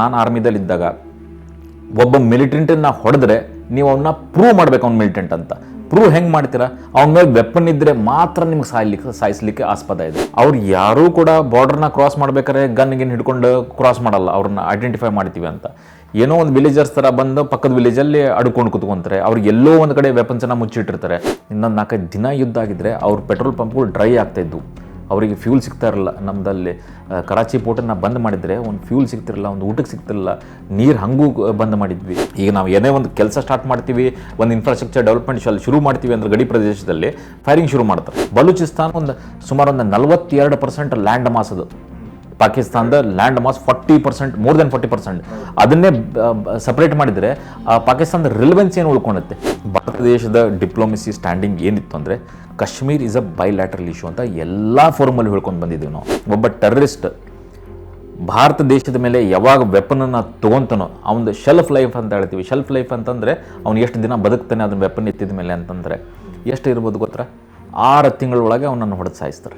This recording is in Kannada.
ನಾನು ಆರ್ಮಿದಲ್ಲಿದ್ದಾಗ ಒಬ್ಬ ಮಿಲಿಟೆಂಟನ್ನು ಹೊಡೆದ್ರೆ ನೀವು ಅವನ್ನ ಪ್ರೂವ್ ಮಾಡ್ಬೇಕು ಅವ್ನು ಮಿಲಿಟೆಂಟ್ ಅಂತ. ಪ್ರೂವ್ ಹೆಂಗೆ ಮಾಡ್ತೀರಾ? ಅವನ ಮೇಲೆ ವೆಪನ್ ಇದ್ದರೆ ಮಾತ್ರ ನಿಮ್ಗೆ ಸಾಯಿಸ್ಲಿಕ್ಕೆ ಆಸ್ಪದ ಇದೆ. ಅವ್ರು ಯಾರೂ ಕೂಡ ಬಾರ್ಡರ್ನ ಕ್ರಾಸ್ ಮಾಡ್ಬೇಕಾದ್ರೆ ಗನ್ಗಿನ್ ಹಿಡ್ಕೊಂಡು ಕ್ರಾಸ್ ಮಾಡಲ್ಲ, ಅವ್ರನ್ನ ಐಡೆಂಟಿಫೈ ಮಾಡ್ತೀವಿ ಅಂತ. ಏನೋ ಒಂದು ವಿಲೇಜರ್ಸ್ ಥರ ಬಂದು ಪಕ್ಕದ ವಿಲೇಜಲ್ಲಿ ಅಡ್ಕೊಂಡು ಕುತ್ಕೊಂತಾರೆ. ಅವ್ರಿಗೆ ಎಲ್ಲೋ ಒಂದು ಕಡೆ ವೆಪನ್ಸನ್ನು ಮುಚ್ಚಿಟ್ಟಿರ್ತಾರೆ. ಇನ್ನೊಂದು 4-5 ದಿನ ಯುದ್ಧ ಆಗಿದ್ದರೆ ಅವ್ರ ಪೆಟ್ರೋಲ್ ಪಂಪ್ಗಳು ಡ್ರೈ ಆಗ್ತಾಯಿದ್ವು, ಅವರಿಗೆ ಫ್ಯೂಲ್ ಸಿಗ್ತಾ ಇರಲ್ಲ. ನಮ್ಮದಲ್ಲಿ ಕರಾಚಿ ಪೋರ್ಟನ್ನು ಬಂದ್ ಮಾಡಿದರೆ ಒಂದು ಫ್ಯೂಲ್ ಸಿಗ್ತಿರಲ್ಲ, ಒಂದು ಊಟಕ್ಕೆ ಸಿಗ್ತಿರಲ್ಲ, ನೀರು ಹಂಗೂ ಬಂದ್ ಮಾಡಿದ್ವಿ. ಈಗ ನಾವು ಏನೇ ಒಂದು ಕೆಲಸ ಸ್ಟಾರ್ಟ್ ಮಾಡ್ತೀವಿ, ಒಂದು ಇನ್ಫ್ರಾಸ್ಟ್ರಕ್ಚರ್ ಡೆವಲಪ್ಮೆಂಟ್ ಶುರು ಮಾಡ್ತೀವಿ ಅಂದ್ರೆ ಗಡಿ ಪ್ರದೇಶದಲ್ಲಿ ಫೈರಿಂಗ್ ಶುರು ಮಾಡ್ತಾರೆ. ಬಲೂಚಿಸ್ತಾನ ಸುಮಾರು 42% ಲ್ಯಾಂಡ್ ಮಾಸ್ ಅದು. ಪಾಕಿಸ್ತಾನದ ಲ್ಯಾಂಡ್ ಮಾಸ್ 40%, ಮೋರ್ ದೆನ್ 40%. ಅದನ್ನೇ ಸಪ್ರೇಟ್ ಮಾಡಿದರೆ ಪಾಕಿಸ್ತಾನದ ರಿಲೆವೆನ್ಸ್ ಏನು ಉಳ್ಕೊಳುತ್ತೆ? ಭಾರತ ದೇಶದ ಡಿಪ್ಲೊಮೆಸಿ ಸ್ಟ್ಯಾಂಡಿಂಗ್ ಏನಿತ್ತು ಅಂದರೆ Kashmir is a bilateral issue ಅಂತ ಎಲ್ಲ ಫೋರಮಲ್ಲಿ ಹೇಳ್ಕೊಂಡು ಬಂದಿದ್ದೀವಿ ನಾವು. ಒಬ್ಬ ಟೆರರಿಸ್ಟ್ ಭಾರತ ದೇಶದ ಮೇಲೆ ಯಾವಾಗ ವೆಪನನ್ನು ತೊಗೊತಾನೋ ಅವನದು ಶೆಲ್ಫ್ ಲೈಫ್ ಅಂತ ಹೇಳ್ತೀವಿ. ಶೆಲ್ಫ್ ಲೈಫ್ ಅಂತಂದರೆ ಅವ್ನು ಎಷ್ಟು ದಿನ ಬದುಕ್ತಾನೆ ಅದನ್ನ ವೆಪನ್ ಎತ್ತಿದ ಮೇಲೆ ಅಂತಂದರೆ ಎಷ್ಟು ಇರ್ಬೋದು ಗೊತ್ತಾ? 6 ತಿಂಗಳೊಳಗೆ ಅವನನ್ನು ಹೊಡೆದು ಸಾಯಿಸ್ತಾರೆ.